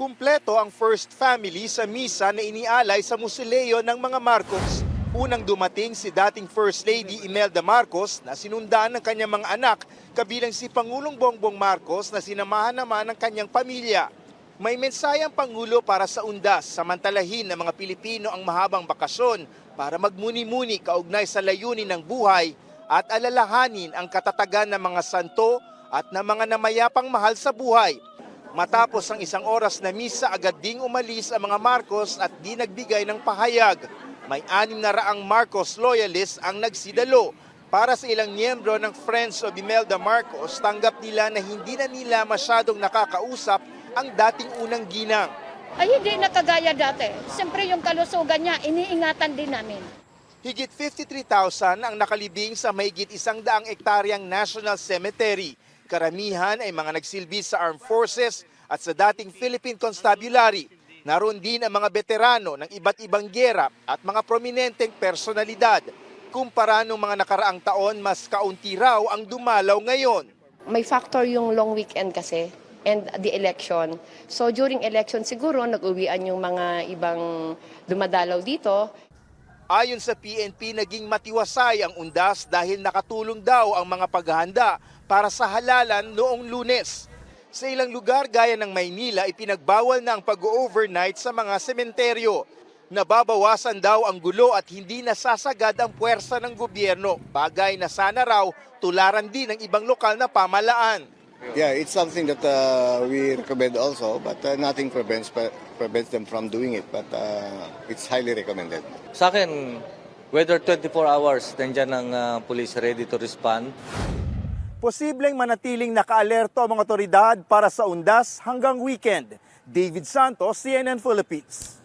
Kumpleto ang first family sa misa na inialay sa Musileo ng mga Marcos. Unang dumating si dating First Lady Imelda Marcos na sinundaan ng kanyang mga anak, kabilang si Pangulong Bongbong Marcos na sinamahan naman ng kanyang pamilya. May mensayang Pangulo para sa undas, samantalahin ng mga Pilipino ang mahabang bakasyon para magmuni-muni kaugnay sa layunin ng buhay at alalahanin ang katatagan ng mga santo at ng mga namayapang mahal sa buhay. Matapos ang isang oras na misa, agad ding umalis ang mga Marcos at di nagbigay ng pahayag. May 600 Marcos loyalists ang nagsidalo. Para sa ilang miyembro ng Friends of Imelda Marcos, tanggap nila na hindi na nila masyadong nakakausap ang dating unang ginang. Ay hindi na kagaya dati. Siyempre yung kalusugan niya, iniingatan din namin. Higit 53,000 ang nakalibing sa mahigit 100 ektaryang National Cemetery. Karamihan ay mga nagsilbi sa Armed Forces at sa dating Philippine Constabulary. Naroon din ang mga veterano ng iba't ibang giyera at mga prominenteng personalidad. Kumpara nung mga nakaraang taon, mas kaunti raw ang dumalaw ngayon. May factor yung long weekend kasi and the election. So during election siguro nag-uwian yung mga ibang dumadalaw dito. Ayon sa PNP, naging matiwasay ang undas dahil nakatulong daw ang mga paghahanda para sa halalan noong Lunes. Sa ilang lugar gaya ng Maynila, ipinagbawal na ang pag-overnight sa mga sementeryo. Nababawasan daw ang gulo at hindi nasasagad ang puwersa ng gobyerno, bagay na sana raw tularan din ng ibang lokal na pamalaan. Yeah, it's something that we recommend also, but nothing prevents them from doing it. But it's highly recommended. Sa akin, whether 24 hours, nandiyan ang police ready to respond. Posibleng manatiling nakaalerto ang mga otoridad para sa undas hanggang weekend. David Santos, CNN Philippines.